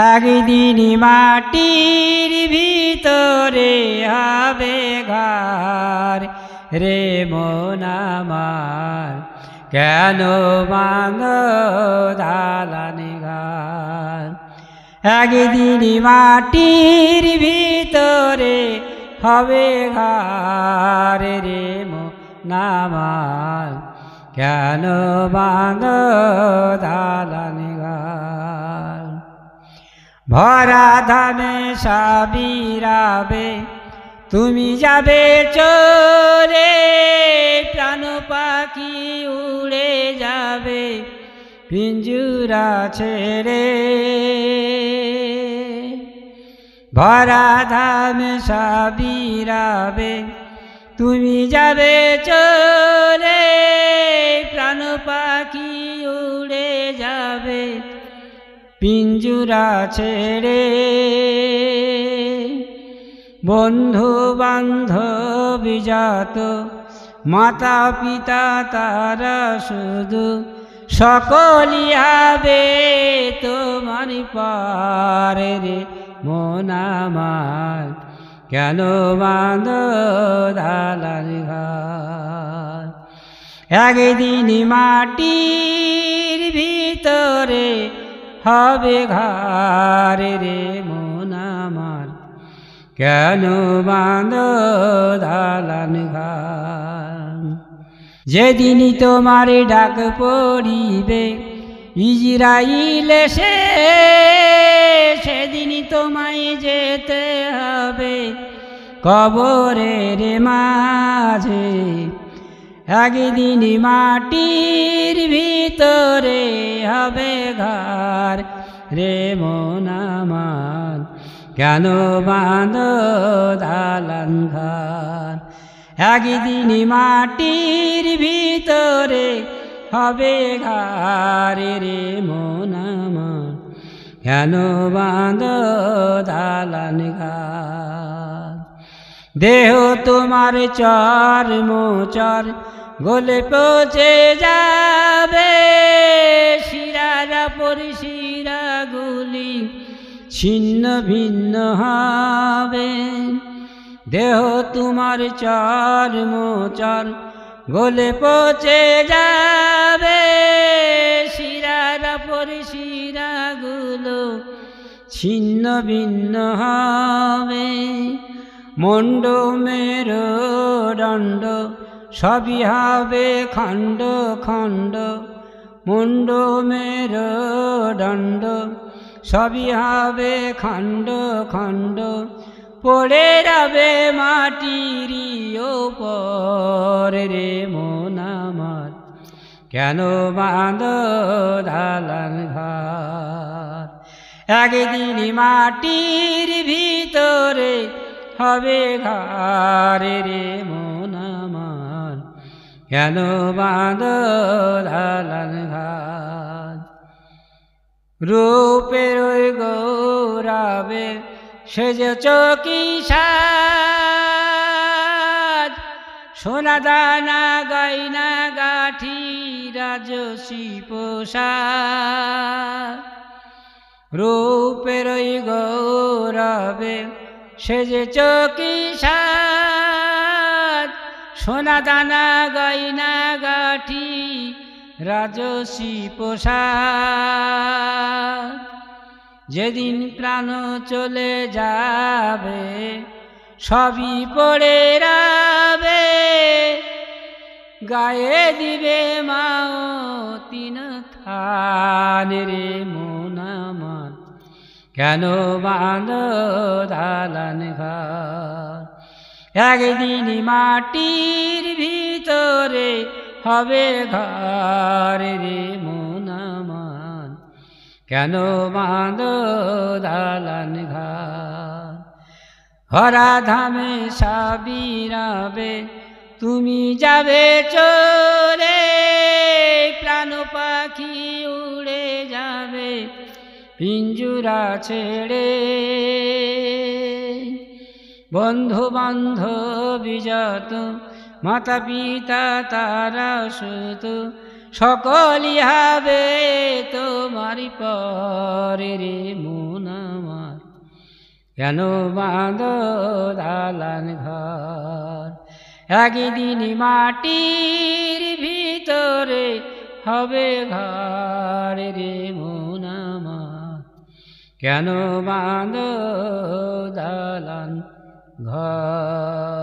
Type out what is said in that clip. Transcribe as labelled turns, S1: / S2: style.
S1: একদিন মাটির ভিতরে হবে ঘর রে মন আমার, কেন বাঁধ দালান ঘর। একদিন মাটির ভিতরে হবে ঘর রে মন আমার, কেন বাঁধ দালান ঘর। ভরা ধানে সাবিরাবে তুমি যাবে চলে, প্রাণ পাখি উড়ে যাবে পিঞ্জুরা ছেড়ে। ভরা ধানে সাবিরাবে তুমি যাবে চলে, প্রাণ পাখি উড়ে যাবে পিঞ্জুরা ছেড়ে। বন্ধু বান্ধব যত মাতা পিতা তারা শুধু সকলই হবে তোমার পারে রে মন আমার, কেন বাঁধ দালান ঘর। একদিন মাটির ভিতরে হবে ঘর রে মন আমার, কেন বাঁধ দালান ঘর। যেদিন তোমার ডাক পড়িবে ইজরাইল এসে, সেদিন তোমায় যেতে হবে কবরের মাঝে। একদিন মাটির ভিতরে হবে ঘর রে মন আমার, কেন বাঁধ দালান ঘর। একদিন মাটির ভিতরে হবে ঘর রে মন আমার, কেন বাঁধ দালান ঘর। দেহ তোমার চর্ম চর গলে পচে যাবে, শিরারা পরি শিরাগুলি ছিন্ন ভিন্ন হবে। দেহ তোমার চর্ম চর গলে পচে যাবে, শিরারা পরি শিরাগুলো ছিন্ন ভিন্ন হবে। মণ্ড মেরুদণ্ড সবই হবে খণ্ড খণ্ড, মুণ্ড মেরুদণ্ড সবই হবে খণ্ড খণ্ড। পড়ে যাবে মাটির ওপর রে মন আমার, কেন বাঁধ দালান ঘর। একদিন মাটির ভিতরে হবে ঘর রে মন আমার, কেন বাঁধ দালান ঘর। রূপের ওই গৌরবে সেজেছ কি সাজ, সোনা দানা গয়না গাঠি রাজসী পোশাক। রূপের ওই গৌরবে সেজেছ কি সাজ, সোনা দানা গয়না গাঠি রাজসী পোশাক। যেদিন প্রাণ চলে যাবে সবই পড়ে রবে, গায়ে দিবে মাও তিন থান রে মন আমার, কেন বাঁধ দালান ঘর। একদিন মাটির ভিতরে হবে ঘর রে মন আমার, কেন বাঁধ দালান ঘর। হরা ধামে সাবিরাবে তুমি যাবে চলে, প্রাণ পাখি উড়ে যাবে পিঞ্জুরা ছেড়ে। বন্ধু বান্ধব যত মাতা পিতা তারা সুত সকলই হবে তোমার পরে রে মন কেন বাঁধ দালান ঘর, একদিন মাটির ভিতরে হবে ঘর রে মন আমার, কেন বাঁধ দালান ঘর।